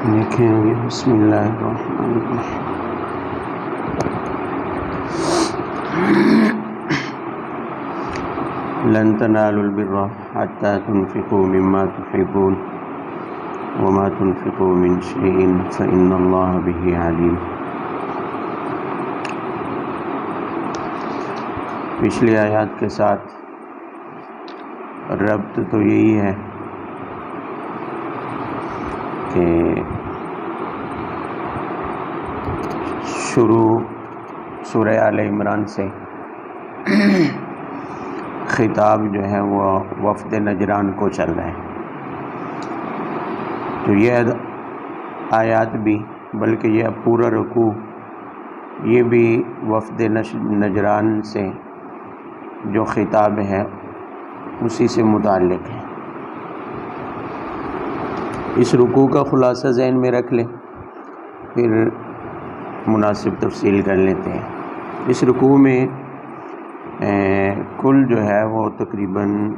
دیکھیں آگے بسم اللہ الرحمن الرحیم. لن تنالوا البر حتى تنفقوا مما تحبون وما تنفقوا من شيء فإن الله به عليم. پچھلی آیات کے ساتھ ربط تو یہی ہے کہ شروع سورہ آل عمران سے خطاب جو ہے وہ وفد نجران کو چل رہا ہے. تو یہ آیات بھی بلکہ یہ پورا رکوع یہ بھی وفد نجران سے جو خطاب ہے اسی سے متعلق ہے. اس رکوع کا خلاصہ ذہن میں رکھ لیں پھر مناسب تفصیل کر لیتے ہیں. اس رکوع میں کل جو ہے وہ تقریباً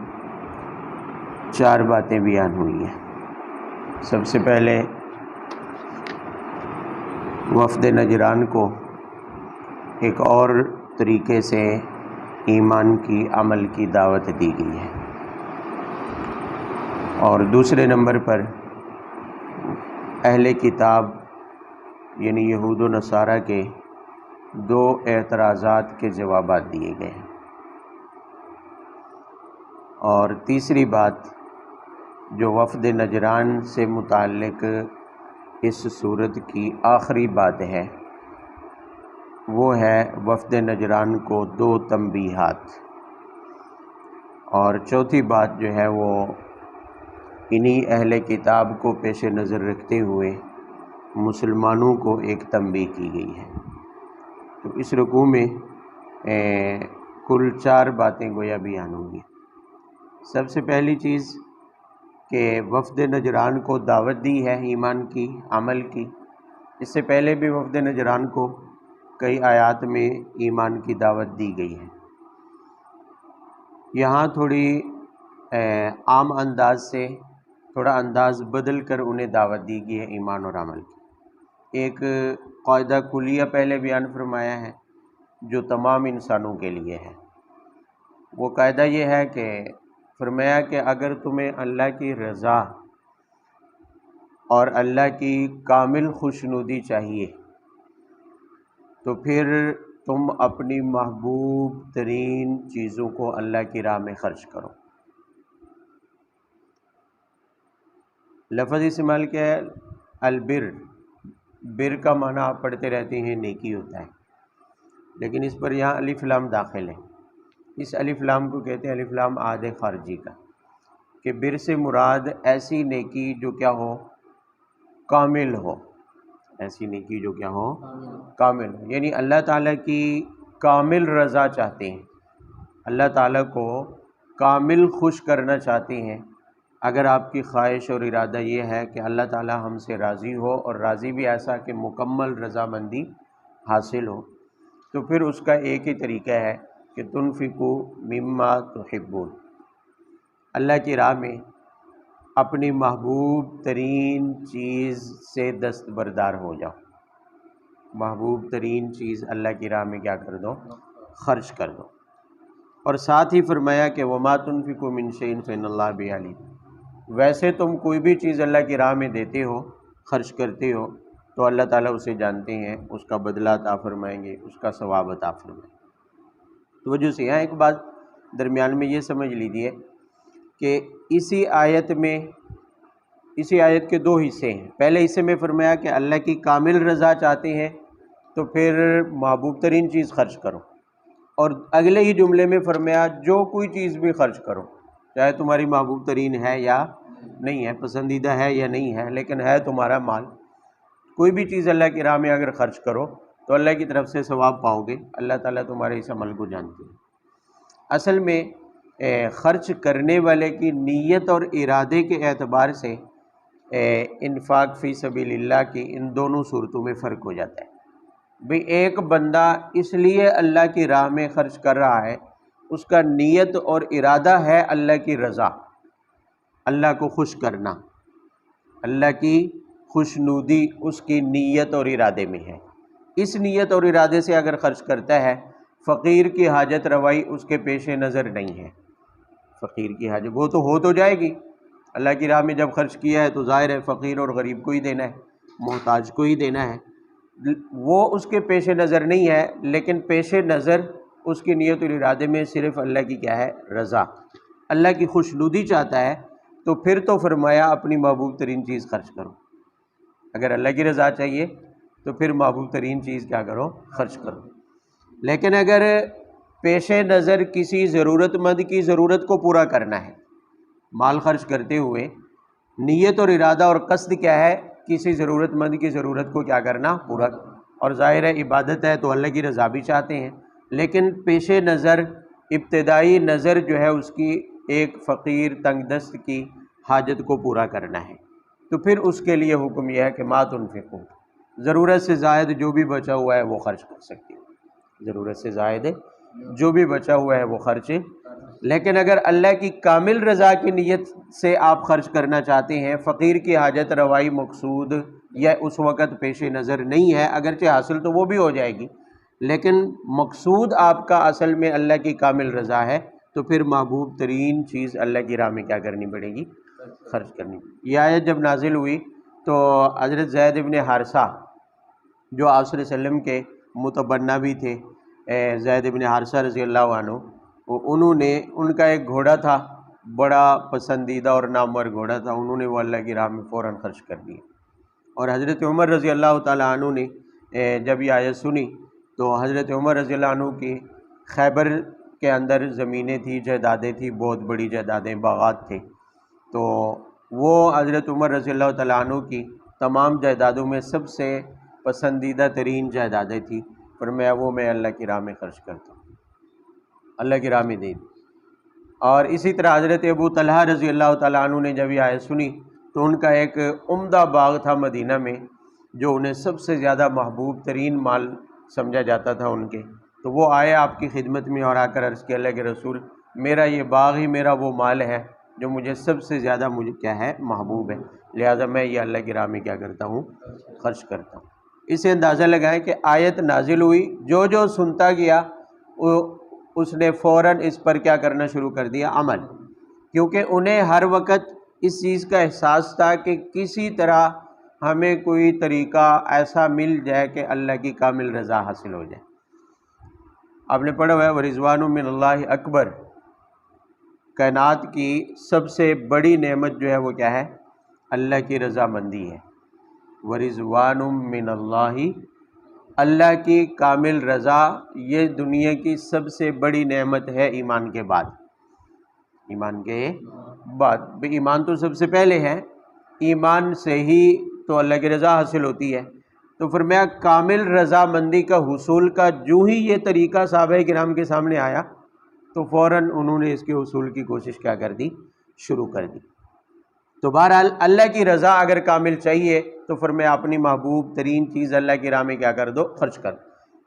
4 باتیں بیان ہوئی ہیں. سب سے پہلے وفد نجران کو ایک اور طریقے سے ایمان کی عمل کی دعوت دی گئی ہے، اور دوسرے نمبر پر اہل کتاب یعنی یہود و نصارہ کے 2 اعتراضات کے جوابات دیے گئے ہیں. اور تیسری بات جو وفد نجران سے متعلق اس صورت کی آخری بات ہے وہ ہے وفد نجران کو 2 تنبیہات. اور چوتھی بات جو ہے وہ انہی اہل کتاب کو پیش نظر رکھتے ہوئے مسلمانوں کو ایک تنبیہ کی گئی ہے. تو اس رکوع میں کل 4 باتیں گویا بیان ہوں گی. سب سے پہلی چیز کہ وفد نجران کو دعوت دی ہے ایمان کی عمل کی. اس سے پہلے بھی وفد نجران کو کئی آیات میں ایمان کی دعوت دی گئی ہے. یہاں تھوڑی عام انداز سے تھوڑا انداز بدل کر انہیں دعوت دی گئی ہے ایمان اور عمل کی. ایک قاعدہ کلیہ پہلے بیان فرمایا ہے جو تمام انسانوں کے لیے ہے. وہ قاعدہ یہ ہے کہ فرمایا کہ اگر تمہیں اللہ کی رضا اور اللہ کی کامل خوشنودی چاہیے تو پھر تم اپنی محبوب ترین چیزوں کو اللہ کی راہ میں خرچ کرو. لفظ استعمال کیا ہے البر. بر کا معنی آپ پڑھتے رہتے ہیں نیکی ہوتا ہے، لیکن اس پر یہاں الف لام داخل ہے. اس الف لام کو کہتے ہیں الف لام عہد خارجی کا، کہ بر سے مراد ایسی نیکی جو کیا ہو کامل ہو. ایسی نیکی جو کیا ہو کامل ہو، یعنی اللہ تعالیٰ کی کامل رضا چاہتے ہیں، اللہ تعالیٰ کو کامل خوش کرنا چاہتے ہیں. اگر آپ کی خواہش اور ارادہ یہ ہے کہ اللہ تعالیٰ ہم سے راضی ہو اور راضی بھی ایسا کہ مکمل رضامندی حاصل ہو، تو پھر اس کا ایک ہی طریقہ ہے کہ تنفقوا مما تحبون. اللہ کی راہ میں اپنی محبوب ترین چیز سے دستبردار ہو جاؤ. محبوب ترین چیز اللہ کی راہ میں کیا کر دو؟ خرچ کر دو. اور ساتھ ہی فرمایا کہ وما تنفقوا من شیء فإن اللہ بہ علیم. ویسے تم کوئی بھی چیز اللہ کی راہ میں دیتے ہو خرچ کرتے ہو تو اللہ تعالیٰ اسے جانتے ہیں، اس کا بدلہ عطا فرمائیں گے، اس کا ثواب عطا فرمائیں گے. تو وجہ سے یہاں ایک بات درمیان میں یہ سمجھ لیجیے کہ اسی آیت کے 2 حصے ہیں. پہلے حصے میں فرمایا کہ اللہ کی کامل رضا چاہتے ہیں تو پھر محبوب ترین چیز خرچ کرو، اور اگلے ہی جملے میں فرمایا جو کوئی چیز بھی خرچ کرو چاہے تمہاری محبوب ترین ہے یا نہیں ہے، پسندیدہ ہے یا نہیں ہے، لیکن ہے تمہارا مال. کوئی بھی چیز اللہ کی راہ میں اگر خرچ کرو تو اللہ کی طرف سے ثواب پاؤ گے. اللہ تعالیٰ تمہارے اس عمل کو جانتے ہیں. اصل میں خرچ کرنے والے کی نیت اور ارادے کے اعتبار سے انفاق فی سبیل اللہ کی ان دونوں صورتوں میں فرق ہو جاتا ہے. بھئی ایک بندہ اس لیے اللہ کی راہ میں خرچ کر رہا ہے، اس کا نیت اور ارادہ ہے اللہ کی رضا، اللہ کو خوش کرنا، اللہ کی خوشنودی اس کی نیت اور ارادے میں ہے۔ اس نیت اور ارادے سے اگر خرچ کرتا ہے، فقیر کی حاجت روائی اس کے پیش نظر نہیں ہے۔ فقیر کی حاجت وہ تو ہو تو جائے گی، اللہ کی راہ میں جب خرچ کیا ہے تو ظاہر ہے فقیر اور غریب کو ہی دینا ہے، محتاج کو ہی دینا ہے، وہ اس کے پیش نظر نہیں ہے، لیکن پیش نظر اس کی نیت اور ارادے میں صرف اللہ کی کیا ہے؟ رضا، اللہ کی خوشنودی چاہتا ہے، تو پھر تو فرمایا اپنی محبوب ترین چیز خرچ کرو۔ اگر اللہ کی رضا چاہیے تو پھر محبوب ترین چیز کیا کرو؟ خرچ کرو۔ لیکن اگر پیش نظر کسی ضرورت مند کی ضرورت کو پورا کرنا ہے، مال خرچ کرتے ہوئے نیت اور ارادہ اور قصد کیا ہے؟ کسی ضرورت مند کی ضرورت کو کیا کرنا؟ پورا۔ اور ظاہر ہے عبادت ہے تو اللہ کی رضا بھی چاہتے ہیں، لیکن پیش نظر ابتدائی نظر جو ہے اس کی ایک فقیر تنگ دست کی حاجت کو پورا کرنا ہے، تو پھر اس کے لیے حکم یہ ہے کہ ما تنفقوا، ضرورت سے زائد جو بھی بچا ہوا ہے وہ خرچ کر سکتے ہیں، ضرورت سے زائد جو بھی بچا ہوا ہے وہ خرچ۔ لیکن اگر اللہ کی کامل رضا کی نیت سے آپ خرچ کرنا چاہتے ہیں، فقیر کی حاجت روائی مقصود یا اس وقت پیش نظر نہیں ہے، اگرچہ حاصل تو وہ بھی ہو جائے گی، لیکن مقصود آپ کا اصل میں اللہ کی کامل رضا ہے، تو پھر محبوب ترین چیز اللہ کی راہ میں کیا کرنی پڑے گی؟ خرچ کرنی پڑے گی۔ یہ آیت جب نازل ہوئی تو حضرت زید بن حارثہ جو آپ صلی اللہ علیہ وسلم کے متبنہ بھی تھے، زید بن حارثہ رضی اللہ عنہ، انہوں نے، ان کا ایک گھوڑا تھا، بڑا پسندیدہ اور نامور گھوڑا تھا، انہوں نے وہ اللہ کی راہ میں فوراً خرچ کر دیا۔ اور حضرت عمر رضی اللہ تعالیٰ عنہ نے جب یہ آیت سنی تو حضرت عمر رضی اللہ عنہ کی خیبر کے اندر زمینیں تھیں، جائیدادیں تھیں، بہت بڑی جائیدادیں، باغات تھے، تو وہ حضرت عمر رضی اللہ تعالیٰ عنہ کی تمام جائیدادوں میں سب سے پسندیدہ ترین جائیدادیں تھیں، فرمایا وہ میں اللہ کی راہ میں خرچ کرتا ہوں، اللہ کی راہ میں دے دی۔ اور اسی طرح حضرت ابو طلحہ رضی اللہ تعالیٰ عنہ نے جب یہ آیت سنی تو ان کا ایک عمدہ باغ تھا مدینہ میں، جو انہیں سب سے زیادہ محبوب ترین مال سمجھا جاتا تھا ان کے، تو وہ آئے آپ کی خدمت میں اور آ کر عرض کیا، اللہ کے رسول، میرا یہ باغ ہی میرا وہ مال ہے جو مجھے سب سے زیادہ مجھے کیا ہے؟ محبوب ہے، لہٰذا میں یہ اللہ کی راہ میں کیا کرتا ہوں؟ خرچ کرتا ہوں۔ اس سے اندازہ لگائیں کہ آیت نازل ہوئی، جو جو سنتا گیا اس نے فوراً اس پر کیا کرنا شروع کر دیا؟ عمل، کیونکہ انہیں ہر وقت اس چیز کا احساس تھا کہ کسی طرح ہمیں کوئی طریقہ ایسا مل جائے کہ اللہ کی کامل رضا حاصل ہو جائے۔ آپ نے پڑھا ہوا ہے وَرِضْوَانٌ مِّنَ اللَّهِ اکبر، کائنات کی سب سے بڑی نعمت جو ہے وہ کیا ہے؟ اللہ کی رضا مندی ہے۔ وَرِضْوَانٌ مِّنَ اللَّهِ، اللہ کی کامل رضا یہ دنیا کی سب سے بڑی نعمت ہے ایمان کے بعد۔ ایمان کے بعد، ایمان تو سب سے پہلے ہے، ایمان سے ہی تو اللہ کی رضا حاصل ہوتی ہے، تو فرمایا کامل رضا مندی کا حصول کا جو ہی یہ طریقہ صحابہ کرام کے سامنے آیا تو فوراً انہوں نے اس کے حصول کی کوشش کیا کر دی؟ شروع کر دی۔ تو بہرحال اللہ کی رضا اگر کامل چاہیے تو فرمایا اپنی محبوب ترین چیز اللہ کی راہ میں کیا کر دو؟ خرچ کر۔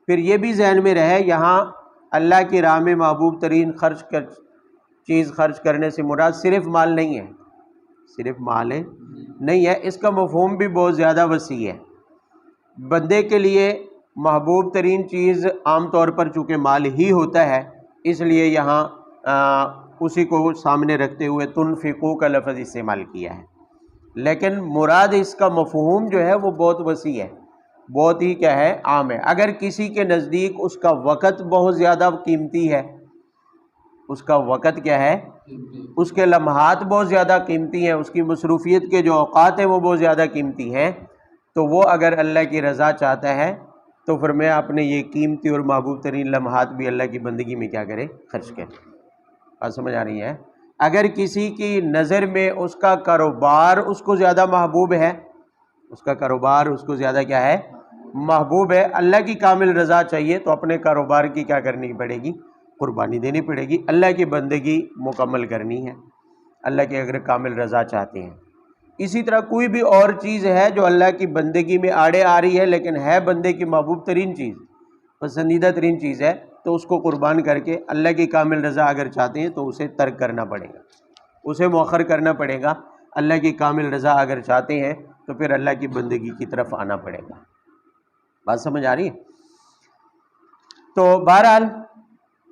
پھر یہ بھی ذہن میں رہے، یہاں اللہ کی راہ میں محبوب ترین چیز خرچ کرنے سے مراد صرف مال نہیں ہے، صرف مال نہیں ہے، اس کا مفہوم بھی بہت زیادہ وسیع ہے۔ بندے کے لیے محبوب ترین چیز عام طور پر چونکہ مال ہی ہوتا ہے، اس لیے یہاں اسی کو سامنے رکھتے ہوئے تنفقوا کا لفظ استعمال کیا ہے، لیکن مراد اس کا مفہوم جو ہے وہ بہت وسیع ہے، بہت ہی کیا ہے؟ عام ہے۔ اگر کسی کے نزدیک اس کا وقت بہت زیادہ قیمتی ہے، اس کا وقت کیا ہے؟ اس کے لمحات بہت زیادہ قیمتی ہیں، اس کی مصروفیت کے جو اوقات ہیں وہ بہت زیادہ قیمتی ہیں، تو وہ اگر اللہ کی رضا چاہتا ہے تو فرمایا اپنے یہ قیمتی اور محبوب ترین لمحات بھی اللہ کی بندگی میں کیا کرے؟ خرچ کرے۔ بات سمجھ آ رہی ہے؟ اگر کسی کی نظر میں اس کا کاروبار اس کو زیادہ محبوب ہے، اس کا کاروبار اس کو زیادہ کیا ہے؟ محبوب ہے، اللہ کی کامل رضا چاہیے تو اپنے کاروبار کی کیا کرنی پڑے گی؟ قربانی دینی پڑے گی، اللہ کی بندگی مکمل کرنی ہے، اللہ کی اگر کامل رضا چاہتے ہیں۔ اسی طرح کوئی بھی اور چیز ہے جو اللہ کی بندگی میں آڑے آ رہی ہے لیکن ہے بندے کی محبوب ترین چیز، پسندیدہ ترین چیز ہے، تو اس کو قربان کر کے اللہ کی کامل رضا اگر چاہتے ہیں تو اسے ترک کرنا پڑے گا، اسے مؤخر کرنا پڑے گا۔ اللہ کی کامل رضا اگر چاہتے ہیں تو پھر اللہ کی بندگی کی طرف آنا پڑے گا۔ بات سمجھ آ رہی ہے؟ تو بہرحال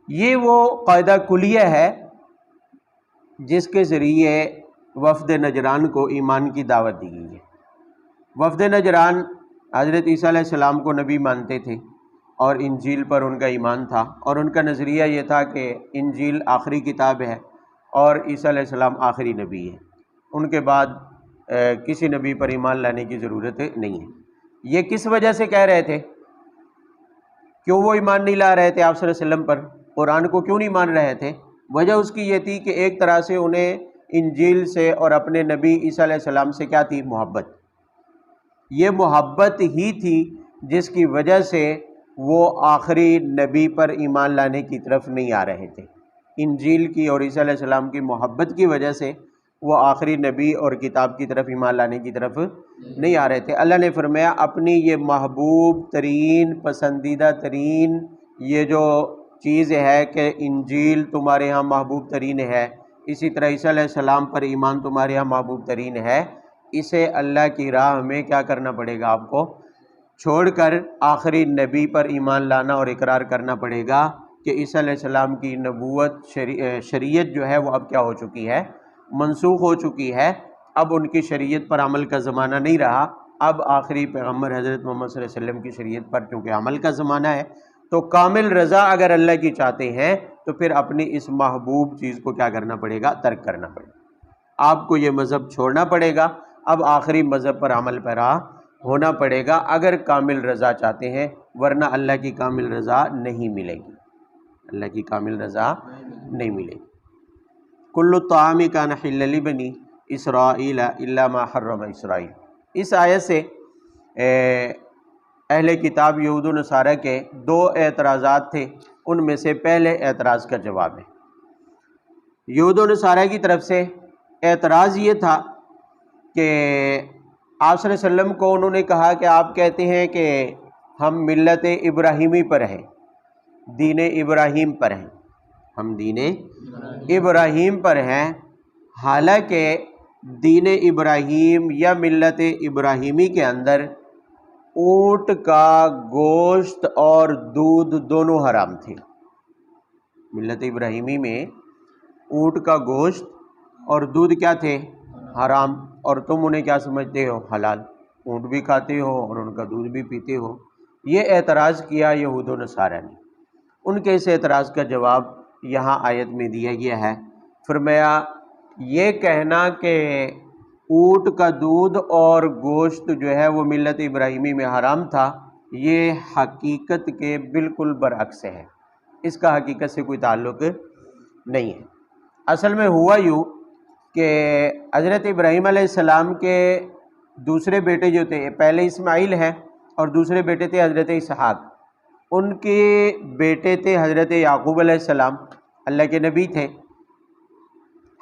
یہ وہ قاعدہ کلیہ ہے جس کے ذریعے وفد نجران کو ایمان کی دعوت دی گئی ہے۔ وفد نجران حضرت عیسیٰ علیہ السلام کو نبی مانتے تھے اور انجیل پر ان کا ایمان تھا، اور ان کا نظریہ یہ تھا کہ انجیل آخری کتاب ہے اور عیسیٰ علیہ السلام آخری نبی ہے، ان کے بعد کسی نبی پر ایمان لانے کی ضرورت نہیں ہے۔ یہ کس وجہ سے کہہ رہے تھے؟ کیوں وہ ایمان نہیں لا رہے تھے آپ صلی اللہ علیہ وسلم پر؟ قرآن کو کیوں نہیں مان رہے تھے؟ وجہ اس کی یہ تھی کہ ایک طرح سے انہیں انجیل سے اور اپنے نبی عیسیٰ علیہ السلام سے کیا تھی؟ محبت۔ یہ محبت ہی تھی جس کی وجہ سے وہ آخری نبی پر ایمان لانے کی طرف نہیں آ رہے تھے۔ انجیل کی اور عیسیٰ علیہ السلام کی محبت کی وجہ سے وہ آخری نبی اور کتاب کی طرف ایمان لانے کی طرف نہیں آ رہے تھے۔ اللہ نے فرمایا اپنی یہ محبوب ترین، پسندیدہ ترین یہ جو چیز ہے کہ انجیل تمہارے ہاں محبوب ترین ہے، اسی طرح عیسیٰ علیہ السلام پر ایمان تمہارے ہاں محبوب ترین ہے، اسے اللہ کی راہ میں کیا کرنا پڑے گا؟ آپ کو چھوڑ کر آخری نبی پر ایمان لانا اور اقرار کرنا پڑے گا کہ عیسیٰ علیہ السلام کی نبوت شریعت جو ہے وہ اب کیا ہو چکی ہے؟ منسوخ ہو چکی ہے۔ اب ان کی شریعت پر عمل کا زمانہ نہیں رہا، اب آخری پیغمبر حضرت محمد صلی اللہ علیہ وسلم کی شریعت پر چونکہ عمل کا زمانہ ہے، تو کامل رضا اگر اللہ کی چاہتے ہیں تو پھر اپنی اس محبوب چیز کو کیا کرنا پڑے گا؟ ترک کرنا پڑے گا۔ آپ کو یہ مذہب چھوڑنا پڑے گا، اب آخری مذہب پر عمل پیرا ہونا پڑے گا اگر کامل رضا چاہتے ہیں، ورنہ اللہ کی کامل رضا نہیں ملے گی، اللہ کی کامل رضا نہیں ملے گی۔ کل الطعام کان حلا لبنی اسرائیل الا ما حرم اسرائیل، اس آیت سے اہل کتاب یہود و نصارہ کے دو اعتراضات تھے، ان میں سے پہلے اعتراض کا جواب ہے۔ یہود و نصارہ کی طرف سے اعتراض یہ تھا کہ آپ صلی اللہ علیہ وسلم کو انہوں نے کہا کہ آپ کہتے ہیں کہ ہم ملت ابراہیمی پر ہیں، دین ابراہیم پر ہیں، ہم دین ابراہیم پر ہیں، حالانکہ دین ابراہیم یا ملت ابراہیمی کے اندر اونٹ کا گوشت اور دودھ دونوں حرام تھے۔ ملت ابراہیمی میں اونٹ کا گوشت اور دودھ کیا تھے؟ حرام، اور تم انہیں کیا سمجھتے ہو؟ حلال، اونٹ بھی کھاتے ہو اور ان کا دودھ بھی پیتے ہو۔ یہ اعتراض کیا یہود و نصارہ نے۔ ان کے اس اعتراض کا جواب یہاں آیت میں دیا گیا ہے۔ فرمایا یہ کہنا کہ اونٹ کا دودھ اور گوشت جو ہے وہ ملت ابراہیمی میں حرام تھا، یہ حقیقت کے بالکل برعکس ہے، اس کا حقیقت سے کوئی تعلق نہیں ہے۔ اصل میں ہوا یوں کہ حضرت ابراہیم علیہ السلام کے دوسرے بیٹے جو تھے، پہلے اسماعیل ہیں اور دوسرے بیٹے تھے حضرت اسحاق، ان کے بیٹے تھے حضرت یعقوب علیہ السلام، اللہ کے نبی تھے۔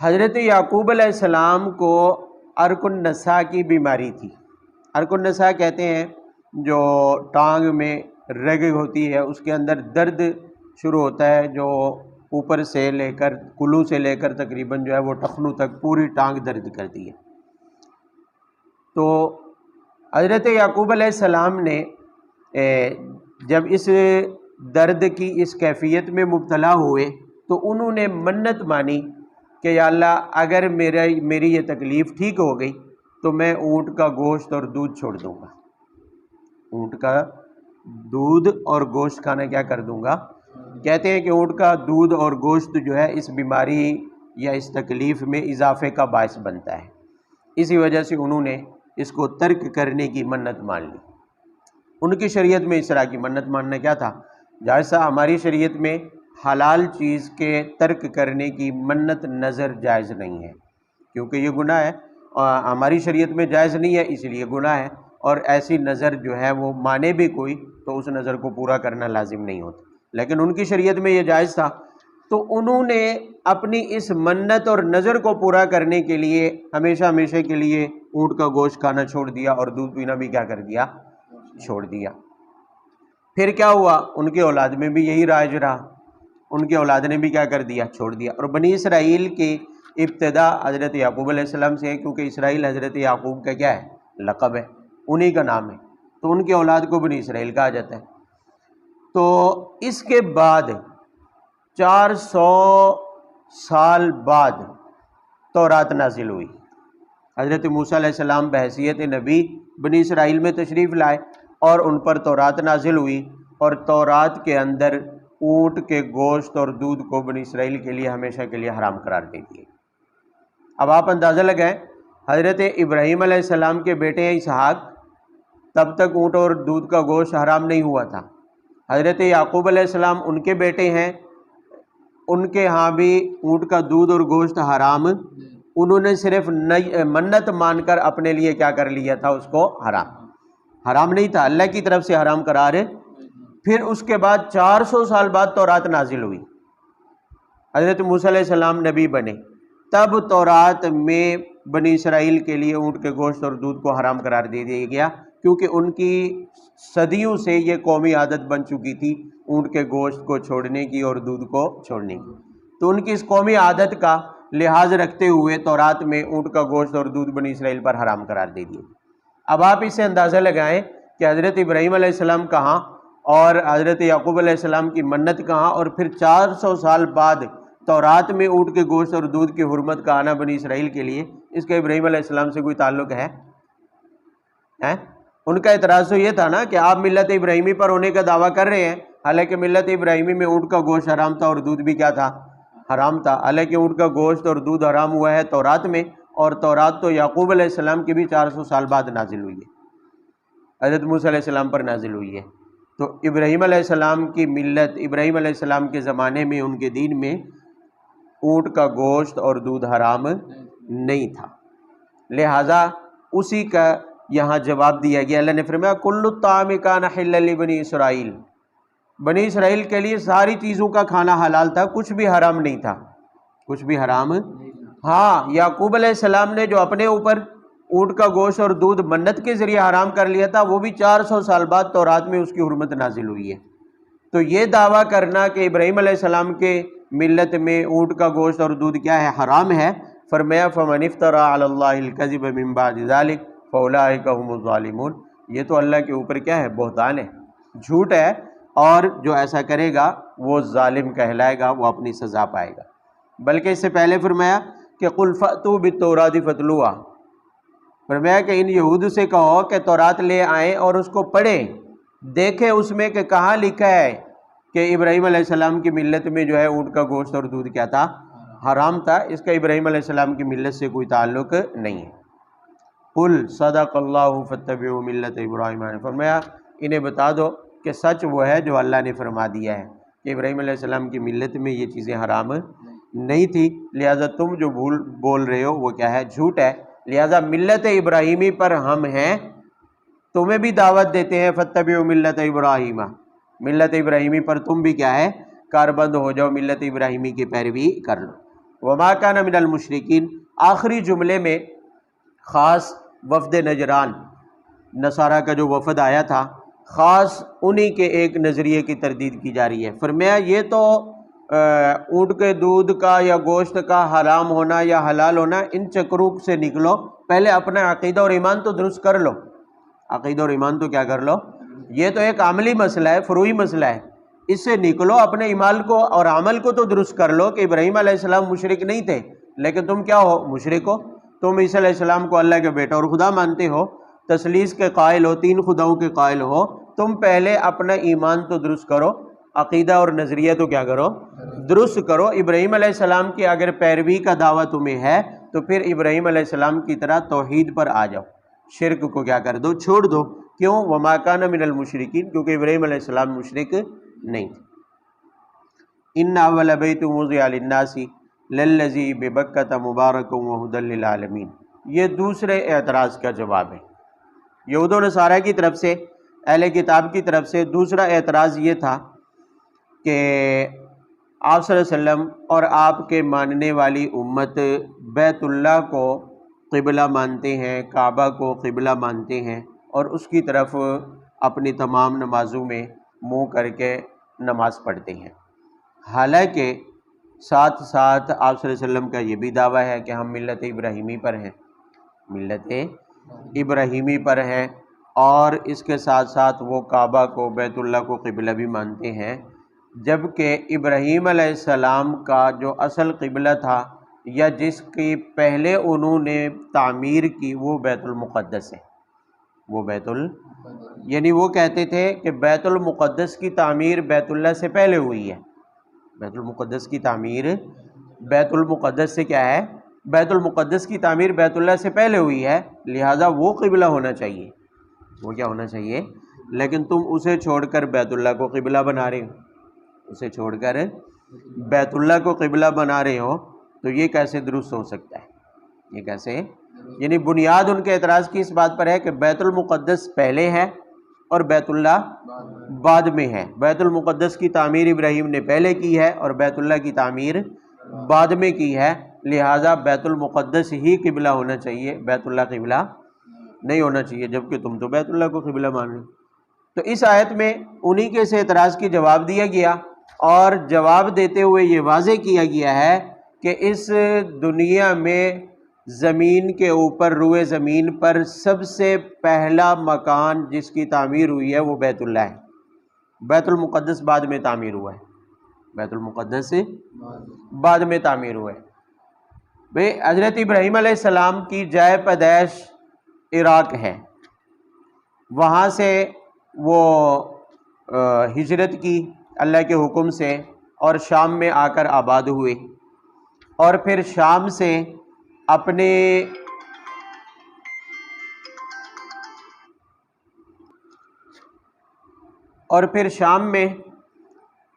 حضرت یعقوب علیہ السلام کو عرق النساء کی بیماری تھی۔ عرق النساء کہتے ہیں جو ٹانگ میں رگ ہوتی ہے، اس کے اندر درد شروع ہوتا ہے، جو اوپر سے لے کر کلو سے لے کر تقریباً جو ہے وہ ٹخنوں تک پوری ٹانگ درد کرتی ہے۔ تو حضرت یعقوب علیہ السلام نے جب اس درد کی اس کیفیت میں مبتلا ہوئے تو انہوں نے منت مانی کہ یا اللہ اگر میری یہ تکلیف ٹھیک ہو گئی تو میں اونٹ کا گوشت اور دودھ چھوڑ دوں گا، اونٹ کا دودھ اور گوشت کھانا کیا کر دوں گا۔ کہتے ہیں کہ اونٹ کا دودھ اور گوشت جو ہے اس بیماری یا اس تکلیف میں اضافے کا باعث بنتا ہے، اسی وجہ سے انہوں نے اس کو ترک کرنے کی منت مان لی۔ ان کی شریعت میں اس طرح کی منت ماننا کیا تھا؟ جیسا ہماری شریعت میں حلال چیز کے ترک کرنے کی منت نظر جائز نہیں ہے، کیونکہ یہ گناہ ہے، ہماری شریعت میں جائز نہیں ہے اس لیے گناہ ہے، اور ایسی نظر جو ہے وہ مانے بھی کوئی تو اس نظر کو پورا کرنا لازم نہیں ہوتا، لیکن ان کی شریعت میں یہ جائز تھا۔ تو انہوں نے اپنی اس منت اور نظر کو پورا کرنے کے لیے ہمیشہ ہمیشہ کے لیے اونٹ کا گوشت کھانا چھوڑ دیا اور دودھ پینا بھی کیا کر دیا؟ چھوڑ دیا۔ پھر کیا ہوا؟ ان کے اولاد میں بھی یہی رائج رہا، ان کے اولاد نے بھی کیا کر دیا؟ چھوڑ دیا۔ اور بنی اسرائیل کی ابتدا حضرت یعقوب علیہ السلام سے ہے، کیونکہ اسرائیل حضرت یعقوب کا کیا ہے؟ لقب ہے، انہی کا نام ہے، تو ان کی اولاد کو بنی اسرائیل کہا جاتا ہے۔ تو اس کے بعد 400 سال بعد تورات نازل ہوئی۔ حضرت موسیٰ علیہ السلام بحیثیت نبی بنی اسرائیل میں تشریف لائے اور ان پر تورات نازل ہوئی، اور تورات کے اندر اونٹ کے گوشت اور دودھ کو بنی اسرائیل کے لیے ہمیشہ کے لیے حرام قرار دے دیے۔ اب آپ اندازہ لگائیں، حضرت ابراہیم علیہ السلام کے بیٹے ہیں اسحاق، تب تک اونٹ اور دودھ کا گوشت حرام نہیں ہوا تھا۔ حضرت یعقوب علیہ السلام ان کے بیٹے ہیں، ان کے ہاں بھی اونٹ کا دودھ اور گوشت حرام، انہوں نے صرف منت مان کر اپنے لیے کیا کر لیا تھا، اس کو حرام نہیں تھا، اللہ کی طرف سے حرام قرار ہے۔ پھر اس کے بعد 400 سال بعد تورات نازل ہوئی، حضرت موسیٰ علیہ السلام نبی بنے، تب تورات میں بنی اسرائیل کے لیے اونٹ کے گوشت اور دودھ کو حرام قرار دے دیا گیا، کیونکہ ان کی صدیوں سے یہ قومی عادت بن چکی تھی اونٹ کے گوشت کو چھوڑنے کی اور دودھ کو چھوڑنے کی، تو ان کی اس قومی عادت کا لحاظ رکھتے ہوئے تورات میں اونٹ کا گوشت اور دودھ بنی اسرائیل پر حرام قرار دے دیے۔ اب آپ اسے اندازہ لگائیں کہ حضرت ابراہیم علیہ السلام کہاں اور حضرت یعقوب علیہ السلام کی منت کہاں، اور پھر 400 سال بعد تورات میں اونٹ کے گوشت اور دودھ کی حرمت کا آنا بنی اسرائیل کے لیے، اس کا ابراہیم علیہ السلام سے کوئی تعلق ہے؟ ان کا اعتراض تو یہ تھا نا کہ آپ ملت ابراہیمی پر ہونے کا دعویٰ کر رہے ہیں، حالانکہ ملت ابراہیمی میں اونٹ کا گوشت حرام تھا اور دودھ بھی کیا تھا، حرام تھا، حالانکہ اونٹ کا گوشت اور دودھ حرام ہوا ہے تورات میں، اور تورات تو یعقوب علیہ السلام کی بھی 400 سال بعد نازل ہوئی ہے، حضرت موسیٰ علیہ السلام پر نازل ہوئی ہے۔ تو ابراہیم علیہ السلام کی ملت، ابراہیم علیہ السلام کے زمانے میں ان کے دین میں اونٹ کا گوشت اور دودھ حرام نہیں تھا، لہٰذا اسی کا یہاں جواب دیا گیا۔ اللہ نے فرمایا کل الطعام کان حلا لبنی اسرائیل، بنی اسرائیل کے لیے ساری چیزوں کا کھانا حلال تھا، کچھ بھی حرام نہیں تھا، کچھ بھی حرام۔ ہاں، یعقوب علیہ السلام نے جو اپنے اوپر اونٹ کا گوشت اور دودھ منت کے ذریعے حرام کر لیا تھا، وہ بھی 400 سال بعد تورات میں اس کی حرمت نازل ہوئی ہے۔ تو یہ دعویٰ کرنا کہ ابراہیم علیہ السلام کے ملت میں اونٹ کا گوشت اور دودھ کیا ہے، حرام ہے، فرمایا فمن افترى علی اللہ الکذب من بعد ذلک فاولئک هم الظالمون، یہ تو اللہ کے اوپر کیا ہے، بہتان ہے، جھوٹ ہے، اور جو ایسا کرے گا وہ ظالم کہلائے گا، وہ اپنی سزا پائے گا۔ بلکہ اس سے پہلے فرمایا کہ قل فأتوا بالتوراۃ فاتلوها، فرمایا کہ ان یہود سے کہو کہ تورات لے آئیں اور اس کو پڑھیں، دیکھیں اس میں کہ کہاں لکھا ہے کہ ابراہیم علیہ السلام کی ملت میں جو ہے اونٹ کا گوشت اور دودھ کیا تھا، حرام تھا، اس کا ابراہیم علیہ السلام کی ملت سے کوئی تعلق نہیں ہے۔ قل صدق اللہ فاتبعوا ملت ابراہیم، فرمایا انہیں بتا دو کہ سچ وہ ہے جو اللہ نے فرما دیا ہے کہ ابراہیم علیہ السلام کی ملت میں یہ چیزیں حرام نہیں تھی، لہٰذا تم جو بول رہے ہو وہ کیا ہے، جھوٹ ہے، لہٰذا ملت ابراہیمی پر ہم ہیں، تمہیں بھی دعوت دیتے ہیں فاتبعوا ملت ابراہیم، ملت ابراہیمی پر تم بھی کیا ہے، کاربند ہو جاؤ، ملت ابراہیمی کی پیروی کر لو۔ وما کان من المشرکین، آخری جملے میں خاص وفد نجران، نصارہ کا جو وفد آیا تھا، خاص انہی کے ایک نظریے کی تردید کی جا رہی ہے۔ فرمایا یہ تو اونٹ کے دودھ کا یا گوشت کا حرام ہونا یا حلال ہونا، ان چکروں سے نکلو، پہلے اپنا عقیدہ اور ایمان تو درست کر لو، عقیدہ اور ایمان تو کیا کر لو، یہ تو ایک عملی مسئلہ ہے، فروعی مسئلہ ہے، اس سے نکلو، اپنے ایمان کو اور عمل کو تو درست کر لو کہ ابراہیم علیہ السلام مشرک نہیں تھے، لیکن تم کیا ہو، مشرک ہو، تم عیسیٰ علیہ السلام کو اللہ کے بیٹا اور خدا مانتے ہو، تثلیث کے قائل ہو، تین خداؤں کے قائل ہو، تم پہلے اپنا ایمان تو درست کرو، عقیدہ اور نظریہ تو کیا کرو، درست کرو۔ ابراہیم علیہ السلام کی اگر پیروی کا دعویٰ تمہیں ہے تو پھر ابراہیم علیہ السلام کی طرح توحید پر آ جاؤ، شرک کو کیا کر دو، چھوڑ دو۔ کیوں؟ وما کان من المشرکین، کیونکہ ابراہیم علیہ السلام مشرک نہیں تھے۔ ان اول بیت وضع للناس للذی ببکۃ مبارک وہدی للعالمین، یہ دوسرے اعتراض کا جواب ہے۔ یہود و نصارہ کی طرف سے، اہل کتاب کی طرف سے دوسرا اعتراض یہ تھا کہ آپ صلی اللہ علیہ وسلم اور آپ کے ماننے والی امت بیت اللہ کو قبلہ مانتے ہیں، کعبہ کو قبلہ مانتے ہیں، اور اس کی طرف اپنی تمام نمازوں میں منہ کر کے نماز پڑھتے ہیں۔ حالانکہ ساتھ ساتھ آپ صلی اللہ علیہ وسلم کا یہ بھی دعویٰ ہے کہ ہم ملت ابراہیمی پر ہیں، ملت ابراہیمی پر ہیں، اور اس کے ساتھ ساتھ وہ کعبہ کو، بیت اللہ کو قبلہ بھی مانتے ہیں، جبکہ ابراہیم علیہ السلام کا جو اصل قبلہ تھا یا جس کی پہلے انہوں نے تعمیر کی وہ بیت المقدس ہے۔ وہ یعنی وہ کہتے تھے کہ بیت المقدس کی تعمیر بیت اللہ سے پہلے ہوئی ہے۔ بیت المقدس کی تعمیر بیت المقدس سے کیا ہے؟ بیت المقدس کی تعمیر بیت اللہ سے پہلے ہوئی ہے، لہٰذا وہ قبلہ ہونا چاہیے۔ وہ کیا ہونا چاہیے؟ لیکن تم اسے چھوڑ کر بیت اللہ کو قبلہ بنا رہے ہو، اسے چھوڑ کر بیت اللہ کو قبلہ بنا رہے ہو، تو یہ کیسے درست ہو سکتا ہے؟ یہ کیسے؟ یعنی بنیاد ان کے اعتراض کی اس بات پر ہے کہ بیت المقدس پہلے ہے اور بیت اللہ بعد میں ہے۔ بیت المقدس کی تعمیر ابراہیم نے پہلے کی ہے اور بیت اللہ کی تعمیر بعد میں کی ہے، لہٰذا بیت المقدس ہی قبلہ ہونا چاہیے، بیت اللہ قبلہ نہیں ہونا چاہیے، جبکہ تم تو بیت اللہ کو قبلہ مان رہے ہو۔ تو اس آیت میں انہی کے سے اعتراض کی جواب دیا گیا، اور جواب دیتے ہوئے یہ واضح کیا گیا ہے کہ اس دنیا میں زمین کے اوپر، روئے زمین پر سب سے پہلا مکان جس کی تعمیر ہوئی ہے وہ بیت اللہ ہے۔ بیت المقدس بعد میں تعمیر ہوا ہے، بیت المقدس بعد میں تعمیر ہوا ہے۔ بھئی حضرت ابراہیم علیہ السلام کی جائے پیدائش عراق ہے، وہاں سے وہ ہجرت کی اللہ کے حکم سے اور شام میں آ کر آباد ہوئے، اور پھر شام سے اپنے شام میں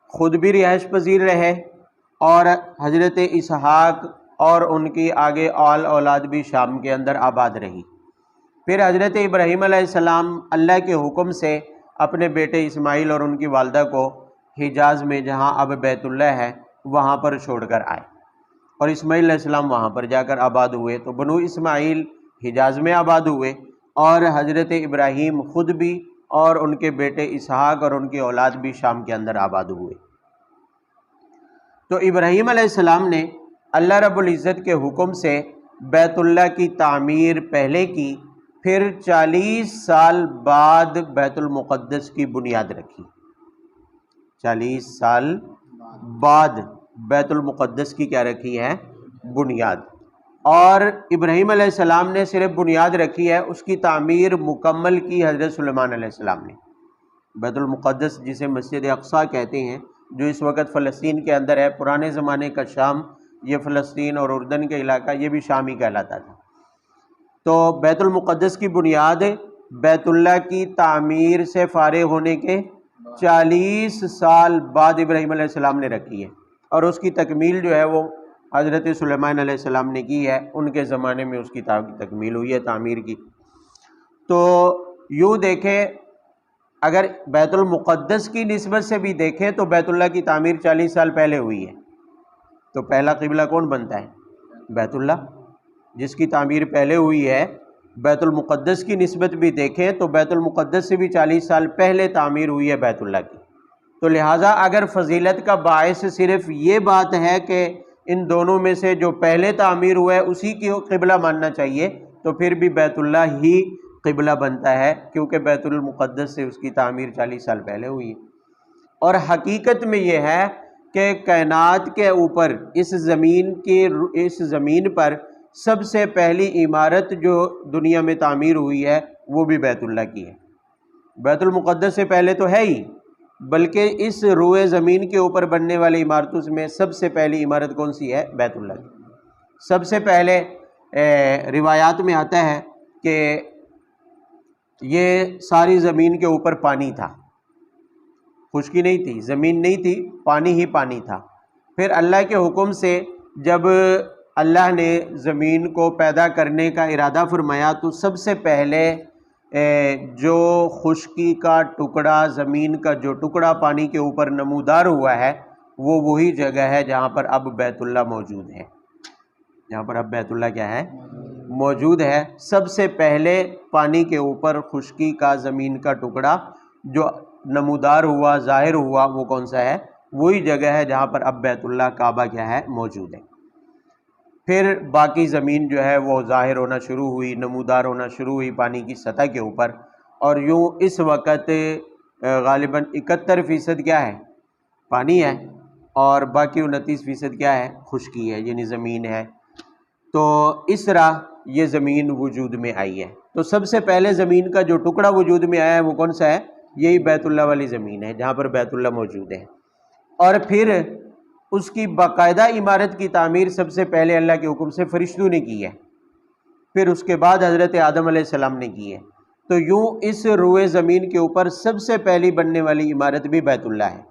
خود بھی رہائش پذیر رہے، اور حضرت اسحاق اور ان کی آگے آل اولاد بھی شام کے اندر آباد رہی۔ پھر حضرت ابراہیم علیہ السلام اللہ کے حکم سے اپنے بیٹے اسماعیل اور ان کی والدہ کو حجاز میں، جہاں اب بیت اللہ ہے، وہاں پر چھوڑ کر آئے، اور اسماعیل علیہ السلام وہاں پر جا کر آباد ہوئے۔ تو بنو اسماعیل حجاز میں آباد ہوئے، اور حضرت ابراہیم خود بھی اور ان کے بیٹے اسحاق اور ان کی اولاد بھی شام کے اندر آباد ہوئے۔ تو ابراہیم علیہ السلام نے اللہ رب العزت کے حکم سے بیت اللہ کی تعمیر پہلے کی، پھر 40 سال بعد بیت المقدس کی بنیاد رکھی۔ 40 سال بعد بیت المقدس کی کیا رکھی ہے؟ بنیاد۔ اور ابراہیم علیہ السلام نے صرف بنیاد رکھی ہے، اس کی تعمیر مکمل کی حضرت سلیمان علیہ السلام نے۔ بیت المقدس جسے مسجد اقصیٰ کہتے ہیں، جو اس وقت فلسطین کے اندر ہے، پرانے زمانے کا شام، یہ فلسطین اور اردن کا علاقہ، یہ بھی شام ہی کہلاتا تھا۔ تو بیت المقدس کی بنیاد بیت اللہ کی تعمیر سے فارغ ہونے کے 40 سال بعد ابراہیم علیہ السلام نے رکھی ہے، اور اس کی تکمیل جو ہے وہ حضرت سلیمان علیہ السلام نے کی ہے، ان کے زمانے میں اس کی تکمیل ہوئی ہے تعمیر کی۔ تو یوں دیکھیں، اگر بیت المقدس کی نسبت سے بھی دیکھیں تو بیت اللہ کی تعمیر 40 سال پہلے ہوئی ہے، تو پہلا قبلہ کون بنتا ہے؟ بیت اللہ، جس کی تعمیر پہلے ہوئی ہے۔ بیت المقدس کی نسبت بھی دیکھیں تو بیت المقدس سے بھی 40 سال پہلے تعمیر ہوئی ہے بیت اللہ کی۔ تو لہٰذا اگر فضیلت کا باعث صرف یہ بات ہے کہ ان دونوں میں سے جو پہلے تعمیر ہوا ہے اسی کی قبلہ ماننا چاہیے، تو پھر بھی بیت اللہ ہی قبلہ بنتا ہے، کیونکہ بیت المقدس سے اس کی تعمیر 40 سال پہلے ہوئی ہے۔ اور حقیقت میں یہ ہے کہ کائنات کے اوپر، اس زمین پر سب سے پہلی عمارت جو دنیا میں تعمیر ہوئی ہے وہ بھی بیت اللہ کی ہے۔ بیت المقدس سے پہلے تو ہے ہی، بلکہ اس روئے زمین کے اوپر بننے والی عمارتوں میں سب سے پہلی عمارت کون سی ہے؟ بیت اللہ کی۔ سب سے پہلے روایات میں آتا ہے کہ یہ ساری زمین کے اوپر پانی تھا، خشکی نہیں تھی، زمین نہیں تھی، پانی ہی پانی تھا۔ پھر اللہ کے حکم سے جب اللہ نے زمین کو پیدا کرنے کا ارادہ فرمایا تو سب سے پہلے جو خشکی کا ٹکڑا، زمین کا جو ٹکڑا پانی کے اوپر نمودار ہوا ہے، وہ وہی جگہ ہے جہاں پر اب بیت اللہ موجود ہے، جہاں پر اب بیت اللہ کیا ہے؟ موجود ہے۔ سب سے پہلے پانی کے اوپر خشکی کا زمین کا ٹکڑا جو نمودار ہوا، ظاہر ہوا، وہ کون سا ہے؟ وہی جگہ ہے جہاں پر اب بیت اللہ کعبہ کیا ہے؟ موجود ہے۔ پھر باقی زمین جو ہے وہ ظاہر ہونا شروع ہوئی، نمودار ہونا شروع ہوئی پانی کی سطح کے اوپر، اور یوں اس وقت غالباً 71% کیا ہے؟ پانی ہے، اور باقی 29% کیا ہے؟ خشکی ہے، یعنی زمین ہے۔ تو اس طرح یہ زمین وجود میں آئی ہے۔ تو سب سے پہلے زمین کا جو ٹکڑا وجود میں آیا ہے وہ کون سا ہے؟ یہی بیت اللہ والی زمین ہے جہاں پر بیت اللہ موجود ہے۔ اور پھر اس کی باقاعدہ عمارت کی تعمیر سب سے پہلے اللہ کے حکم سے فرشتوں نے کی ہے، پھر اس کے بعد حضرت آدم علیہ السلام نے کی ہے۔ تو یوں اس روئے زمین کے اوپر سب سے پہلی بننے والی عمارت بھی بیت اللہ ہے،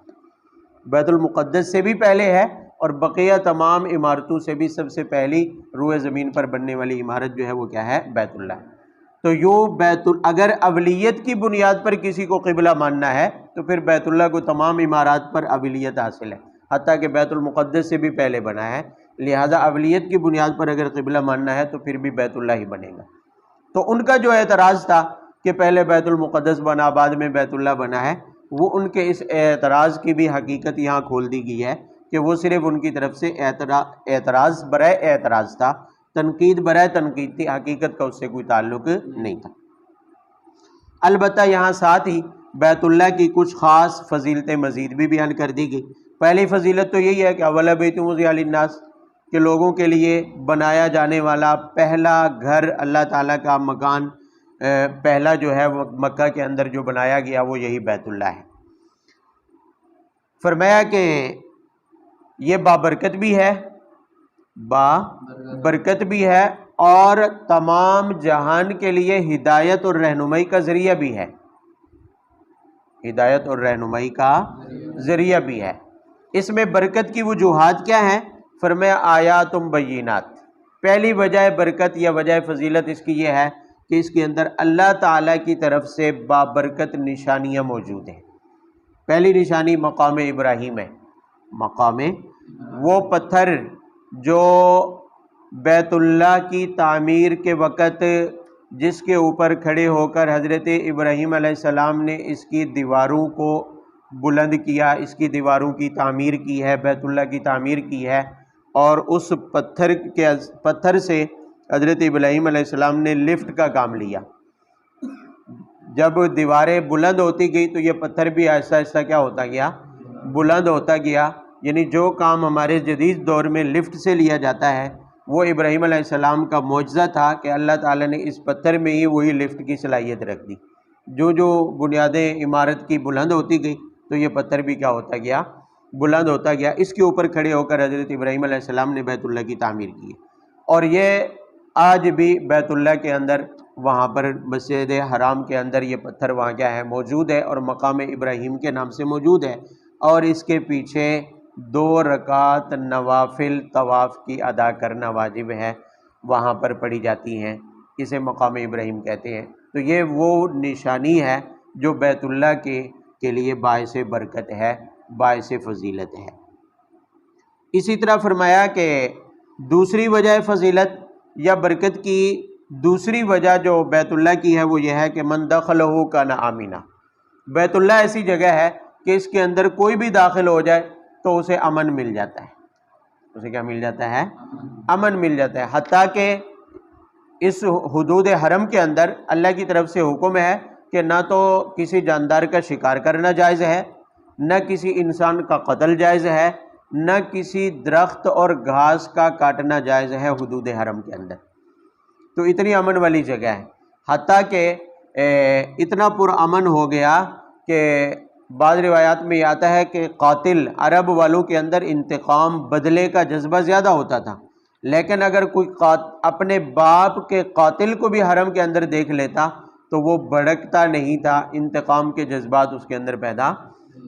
بیت المقدس سے بھی پہلے ہے، اور بقیہ تمام عمارتوں سے بھی سب سے پہلی روئے زمین پر بننے والی عمارت جو ہے وہ کیا ہے؟ بیت اللہ ہے۔ تو یوں اگر اولیت کی بنیاد پر کسی کو قبلہ ماننا ہے تو پھر بیت اللہ کو تمام عمارات پر اولیت حاصل ہے، حتیٰ کہ بیت المقدس سے بھی پہلے بنا ہے، لہذا اولیت کی بنیاد پر اگر قبلہ ماننا ہے تو پھر بھی بیت اللہ ہی بنے گا۔ تو ان کا جو اعتراض تھا کہ پہلے بیت المقدس بنا بعد میں بیت اللہ بنا ہے، وہ ان کے اس اعتراض کی بھی حقیقت یہاں کھول دی گئی ہے کہ وہ صرف ان کی طرف سے اعتراض برائے اعتراض تھا، تنقید برائے تنقید تھی، حقیقت کا اس سے کوئی تعلق نہیں تھا۔ البتہ یہاں ساتھ ہی بیت اللہ کی کچھ خاص فضیلتیں مزید بھی بیان کر دی گئی۔ پہلی فضیلت تو یہی ہے کہ اول بیت وضع للناس، کہ لوگوں کے لیے بنایا جانے والا پہلا گھر، اللہ تعالیٰ کا مکان پہلا جو ہے وہ مکہ کے اندر جو بنایا گیا وہ یہی بیت اللہ ہے۔ فرمایا کہ یہ بابرکت بھی ہے، برکت بھی ہے، اور تمام جہان کے لیے ہدایت اور رہنمائی کا ذریعہ بھی ہے، ہدایت اور رہنمائی کا ذریعہ بھی ہے۔ اس میں برکت کی وجوہات کیا ہیں؟ فرمایا آیات بینات۔ پہلی وجہ برکت یا وجہ فضیلت اس کی یہ ہے کہ اس کے اندر اللہ تعالیٰ کی طرف سے بابرکت نشانیاں موجود ہیں۔ پہلی نشانی مقام ابراہیم ہے، مقام وہ پتھر جو بیت اللہ کی تعمیر کے وقت جس کے اوپر کھڑے ہو کر حضرت ابراہیم علیہ السلام نے اس کی دیواروں کو بلند کیا، اس کی دیواروں کی تعمیر کی ہے، بیت اللہ کی تعمیر کی ہے، اور اس پتھر سے حضرت ابراہیم علیہ السلام نے لفٹ کا کام لیا۔ جب دیواریں بلند ہوتی گئی تو یہ پتھر بھی آہستہ آہستہ کیا ہوتا گیا؟ بلند ہوتا گیا۔ یعنی جو کام ہمارے جدید دور میں لفٹ سے لیا جاتا ہے وہ ابراہیم علیہ السلام کا معجزہ تھا کہ اللہ تعالیٰ نے اس پتھر میں ہی وہی لفٹ کی صلاحیت رکھ دی۔ جو بنیادیں عمارت کی بلند ہوتی گئی تو یہ پتھر بھی کیا ہوتا گیا؟ بلند ہوتا گیا۔ اس کے اوپر کھڑے ہو کر حضرت ابراہیم علیہ السلام نے بیت اللہ کی تعمیر کی، اور یہ آج بھی بیت اللہ کے اندر وہاں پر مسجد حرام کے اندر یہ پتھر وہاں کیا ہے؟ موجود ہے، اور مقام ابراہیم کے نام سے موجود ہے، اور اس کے پیچھے 2 رکعت نوافل طواف کی ادا کرنا واجب ہے، وہاں پر پڑھی جاتی ہیں، اسے مقام ابراہیم کہتے ہیں۔ تو یہ وہ نشانی ہے جو بیت اللہ کے لیے باعث برکت ہے، باعث فضیلت ہے۔ اسی طرح فرمایا کہ دوسری وجہ فضیلت یا برکت کی دوسری وجہ جو بیت اللہ کی ہے وہ یہ ہے کہ من دخلہ کان آمنا۔ بیت اللہ ایسی جگہ ہے کہ اس کے اندر کوئی بھی داخل ہو جائے تو اسے امن مل جاتا ہے، اسے کیا مل جاتا ہے؟ امن مل جاتا ہے۔ حتیٰ کہ اس حدود حرم کے اندر اللہ کی طرف سے حکم ہے کہ نہ تو کسی جاندار کا شکار کرنا جائز ہے، نہ کسی انسان کا قتل جائز ہے، نہ کسی درخت اور گھاس کا کاٹنا جائز ہے حدود حرم کے اندر۔ تو اتنی امن والی جگہ ہے، حتیٰ کہ اتنا پرامن ہو گیا کہ بعض روایات میں یہ آتا ہے کہ قاتل عرب والوں کے اندر انتقام بدلے کا جذبہ زیادہ ہوتا تھا، لیکن اگر کوئی اپنے باپ کے قاتل کو بھی حرم کے اندر دیکھ لیتا تو وہ بھڑکتا نہیں تھا، انتقام کے جذبات اس کے اندر پیدا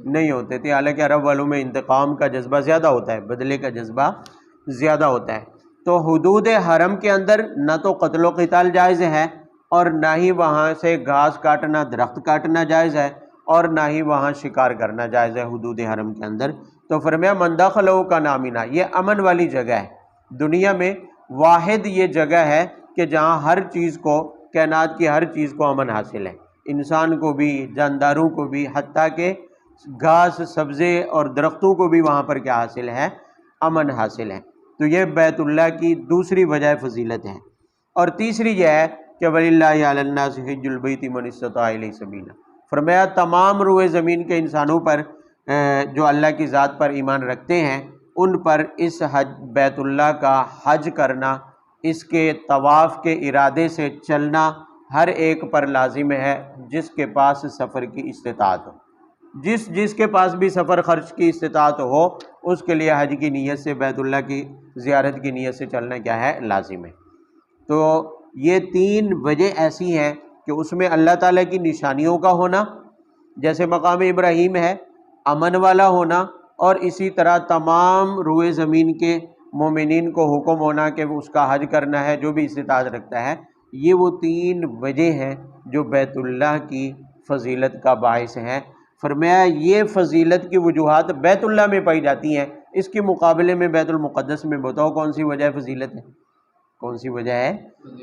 نہیں ہوتے تھے۔ حالانکہ عرب والوں میں انتقام کا جذبہ زیادہ ہوتا ہے، بدلے کا جذبہ زیادہ ہوتا ہے۔ تو حدود حرم کے اندر نہ تو قتل و قتال جائز ہے، اور نہ ہی وہاں سے گھاس کاٹنا، درخت کاٹنا جائز ہے، اور نہ ہی وہاں شکار کرنا جائز ہے حدود حرم کے اندر۔ تو فرمایا من دخلہ کان آمنا، یہ امن والی جگہ ہے۔ دنیا میں واحد یہ جگہ ہے کہ جہاں ہر چیز کو، کائنات کی ہر چیز کو امن حاصل ہے، انسان کو بھی، جانداروں کو بھی، حتیٰ کہ گھاس، سبزے اور درختوں کو بھی وہاں پر کیا حاصل ہے؟ امن حاصل ہے۔ تو یہ بیت اللہ کی دوسری وجہ فضیلت ہے۔ اور تیسری یہ ہے کہ وَلِلَّهِ عَلَى النَّاسِ حِجُّ الْبَيْتِ مَنِ اسْتَطَاعَ إِلَيْهِ سَبِيلًا، فرمایا تمام روئے زمین کے انسانوں پر جو اللہ کی ذات پر ایمان رکھتے ہیں ان پر اس بیت اللہ کا حج کرنا، اس کے طواف کے ارادے سے چلنا ہر ایک پر لازم ہے جس کے پاس سفر کی استطاعت ہو۔ جس کے پاس بھی سفر خرچ کی استطاعت ہو اس کے لیے حج کی نیت سے، بیت اللہ کی زیارت کی نیت سے چلنا کیا ہے؟ لازم ہے۔ تو یہ تین وجہ ایسی ہیں کہ اس میں اللہ تعالیٰ کی نشانیوں کا ہونا، جیسے مقام ابراہیم ہے، امن والا ہونا، اور اسی طرح تمام روئے زمین کے مومنین کو حکم ہونا کہ اس کا حج کرنا ہے جو بھی استطاعت رکھتا ہے۔ یہ وہ تین وجہ ہیں جو بیت اللہ کی فضیلت کا باعث ہیں۔ فرمایا یہ فضیلت کی وجوہات بیت اللہ میں پائی جاتی ہیں، اس کے مقابلے میں بیت المقدس میں بتاؤ کون سی وجہ فضیلت ہے؟ کون سی وجہ ہے؟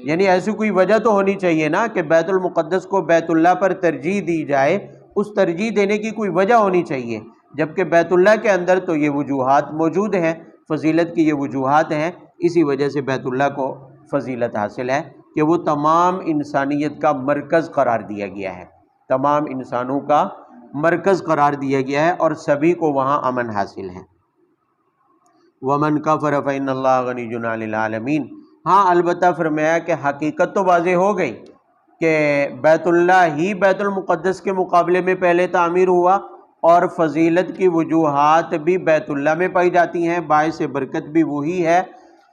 یعنی ایسی کوئی وجہ تو ہونی چاہیے نا کہ بیت المقدس کو بیت اللہ پر ترجیح دی جائے، اس ترجیح دینے کی کوئی وجہ ہونی چاہیے، جبکہ بیت اللہ کے اندر تو یہ وجوہات موجود ہیں، فضیلت کی یہ وجوہات ہیں، اسی وجہ سے بیت اللہ کو فضیلت حاصل ہے کہ وہ تمام انسانیت کا مرکز قرار دیا گیا ہے، تمام انسانوں کا مرکز قرار دیا گیا ہے اور سبھی کو وہاں امن حاصل ہے۔ وَمَنْ كَفَرَ فَإِنَّ اللَّهَ غَنِيٌّ عَنِ الْعَالَمِينَ، ہاں البتہ فرمایا کہ حقیقت تو واضح ہو گئی کہ بیت اللہ ہی بیت المقدس کے مقابلے میں پہلے تعمیر ہوا، اور فضیلت کی وجوہات بھی بیت اللہ میں پائی جاتی ہیں، باعث برکت بھی وہی ہے،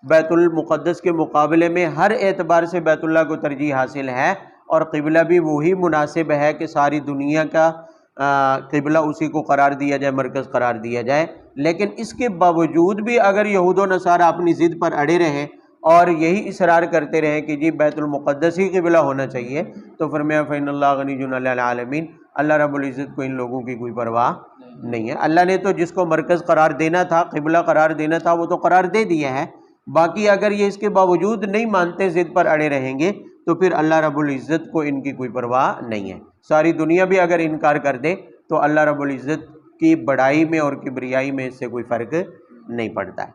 بیت المقدس کے مقابلے میں ہر اعتبار سے بیت اللہ کو ترجیح حاصل ہے، اور قبلہ بھی وہی مناسب ہے کہ ساری دنیا کا قبلہ اسی کو قرار دیا جائے، مرکز قرار دیا جائے۔ لیکن اس کے باوجود بھی اگر یہود و نصارہ اپنی ضد پر اڑے رہیں اور یہی اصرار کرتے رہیں کہ جی بیت المقدس ہی قبلہ ہونا چاہیے، تو فرمایا فإن اللہ غنی عن العالمین، اللہ رب العزت کو ان لوگوں کی کوئی پرواہ نہیں ہے۔ اللہ نے تو جس کو مرکز قرار دینا تھا، قبلہ قرار دینا تھا، وہ تو قرار دے دیا ہے، باقی اگر یہ اس کے باوجود نہیں مانتے، ضد پر اڑے رہیں گے، تو پھر اللہ رب العزت کو ان کی کوئی پرواہ نہیں ہے۔ ساری دنیا بھی اگر انکار کر دے تو اللہ رب العزت کی بڑائی میں اور کبریائی میں اس سے کوئی فرق نہیں پڑتا ہے۔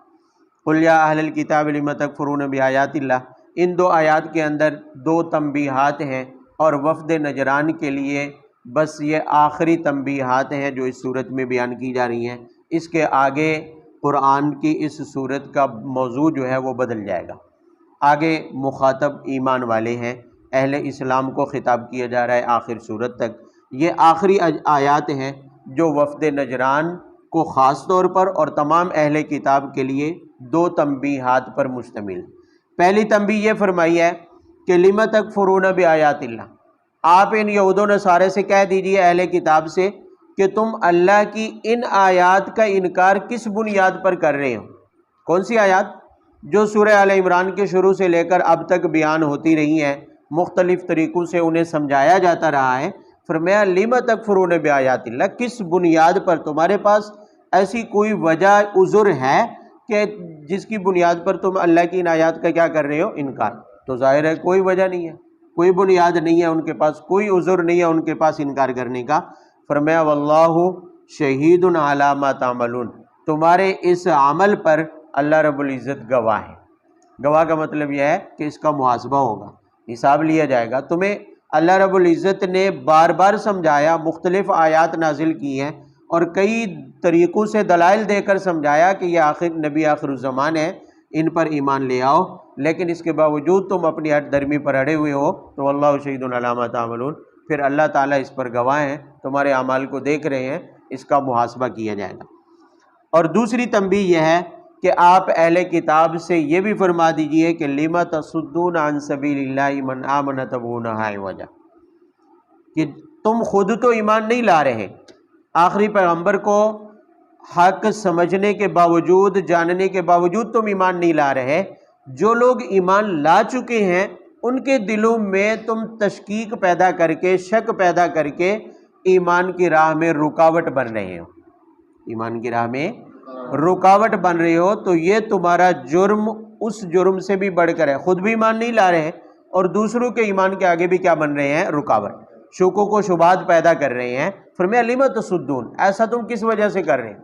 قُلْ يَا أَهْلَ الْكِتَابِ لِمَ تَكْفُرُونَ بِآيَاتِ اللَّهِ، ان دو آیات کے اندر دو تنبیہات ہیں، اور وفد نجران کے لیے بس یہ آخری تنبیہات ہیں جو اس صورت میں بیان کی جا رہی ہیں۔ اس کے آگے قرآن کی اس صورت کا موضوع جو ہے وہ بدل جائے گا۔ آگے مخاطب ایمان والے ہیں، اہل اسلام کو خطاب کیا جا رہا ہے آخر صورت تک۔ یہ آخری آیات ہیں جو وفد نجران کو خاص طور پر اور تمام اہل کتاب کے لیے دو تنبیہات پر مشتمل۔ پہلی تنبیہ یہ فرمائی ہے کہ لِمَ تَكْفُرُونَ بِآيَاتِ اللَّهِ، آپ ان یہود و نصارے سے کہہ دیجئے، اہل کتاب سے، کہ تم اللہ کی ان آیات کا انکار کس بنیاد پر کر رہے ہو؟ کون سی آیات؟ جو سورہ آل عمران کے شروع سے لے کر اب تک بیان ہوتی رہی ہیں، مختلف طریقوں سے انہیں سمجھایا جاتا رہا ہے۔ فرمایا لِمَ تَكْفُرُونَ بِآيَاتِ اللَّهِ، کس بنیاد پر؟ تمہارے پاس ایسی کوئی وجہ عذر ہے کہ جس کی بنیاد پر تم اللہ کی ان آیات کا کیا کر رہے ہو؟ انکار۔ تو ظاہر ہے کوئی وجہ نہیں ہے، کوئی بنیاد نہیں ہے ان کے پاس، کوئی عذر نہیں ہے ان کے پاس انکار کرنے کا۔ فرمایا وَاللَّهُ شَهِيدٌ عَلَى مَا تَعْمَلُونَ، تمہارے اس عمل پر اللہ رب العزت گواہ ہے۔ گواہ کا مطلب یہ ہے کہ اس کا محاسبہ ہوگا، حساب لیا جائے گا۔ تمہیں اللہ رب العزت نے بار بار سمجھایا، مختلف آیات نازل کی ہیں اور کئی طریقوں سے دلائل دے کر سمجھایا کہ یہ آخر نبی آخر الزمان ہے، ان پر ایمان لے آؤ، لیکن اس کے باوجود تم اپنی ہٹ درمی پر اڑے ہوئے ہو، تو واللہ شہید علی ما تعملون، پھر اللہ تعالیٰ اس پر گواہ ہیں، تمہارے اعمال کو دیکھ رہے ہیں، اس کا محاسبہ کیا جائے گا۔ اور دوسری تنبیہ یہ ہے کہ آپ اہل کتاب سے یہ بھی فرما دیجئے کہ لِمَ تَصُدُّونَ عَن سَبِيلِ اللَّهِ مَنْ آمَنَ تَبْغُونَهَا عِوَجًا، کہ تم خود تو ایمان نہیں لا رہے، آخری پیغمبر کو حق سمجھنے کے باوجود، جاننے کے باوجود تم ایمان نہیں لا رہے، جو لوگ ایمان لا چکے ہیں ان کے دلوں میں تم تشکیک پیدا کر کے، شک پیدا کر کے ایمان کی راہ میں رکاوٹ بن رہے ہو، ایمان کی راہ میں رکاوٹ بن رہے ہو، تو یہ تمہارا جرم اس جرم سے بھی بڑھ کر ہے، خود بھی ایمان نہیں لا رہے اور دوسروں کے ایمان کے آگے بھی کیا بن رہے ہیں؟ رکاوٹ، شکوک و شبہات پیدا کر رہے ہیں۔ فرمایا لِمَ تَصُدُّونَ، ایسا تم کس وجہ سے کر رہے ہیں؟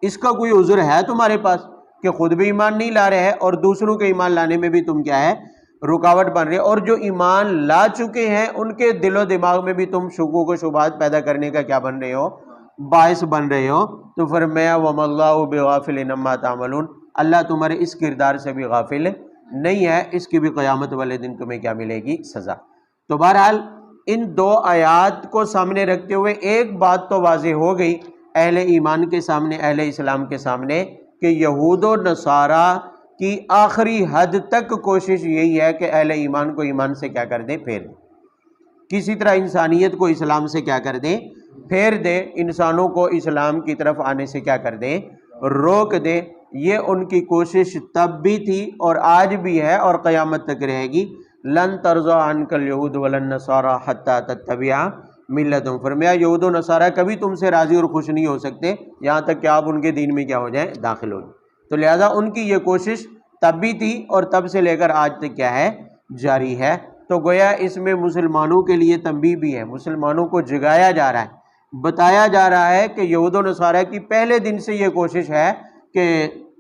اس کا کوئی عذر ہے تمہارے پاس؟ کہ خود بھی ایمان نہیں لا رہے ہیں اور دوسروں کے ایمان لانے میں بھی تم کیا ہے رکاوٹ بن رہی ہے، اور جو ایمان لا چکے ہیں ان کے دل و دماغ میں بھی تم شکوک و شبہات پیدا کرنے کا کیا بن رہے ہو، باعث بن رہے ہو۔ تو فرمایا وَمَا اللَّهُ بِغَافِلٍ عَمَّا تَعْمَلُونَ، اللہ تمہارے اس کردار سے بھی غافل نہیں ہے، اس کی بھی قیامت والے دن تمہیں کیا ملے گی، سزا۔ تو بہرحال ان دو آیات کو سامنے رکھتے ہوئے ایک بات تو واضح ہو گئی اہل ایمان کے سامنے، اہل اسلام کے سامنے، کہ یہود و نصارہ کی آخری حد تک کوشش یہی ہے کہ اہل ایمان کو ایمان سے کیا کر دیں، پھیر دیں، کسی طرح انسانیت کو اسلام سے کیا کر دیں، پھیر دیں، انسانوں کو اسلام کی طرف آنے سے کیا کر دیں، روک دیں۔ یہ ان کی کوشش تب بھی تھی اور آج بھی ہے اور قیامت تک رہے گی۔ لن ترضى عنك اليهود ولا النصارى حتى تتبع ملتهم، فرمایا یہود و نصارہ کبھی تم سے راضی اور خوش نہیں ہو سکتے یہاں تک کہ آپ ان کے دین میں کیا ہو جائیں، داخل ہو جائیں۔ تو لہذا ان کی یہ کوشش تب بھی تھی اور تب سے لے کر آج تک کیا ہے، جاری ہے۔ تو گویا اس میں مسلمانوں کے لیے تنبیہ بھی ہے، مسلمانوں کو جگایا جا رہا ہے، بتایا جا رہا ہے کہ یہود و نصارہ کی پہلے دن سے یہ کوشش ہے کہ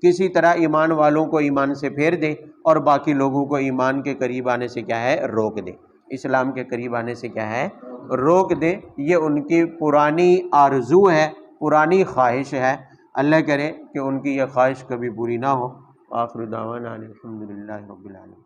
کسی طرح ایمان والوں کو ایمان سے پھیر دے اور باقی لوگوں کو ایمان کے قریب آنے سے کیا ہے، روک دے، اسلام کے قریب آنے سے کیا ہے، روک دے۔ یہ ان کی پرانی آرزو ہے، پرانی خواہش ہے، اللہ کرے کہ ان کی یہ خواہش کبھی پوری نہ ہو۔ آخر دعوانا الحمدللہ رب العالمین۔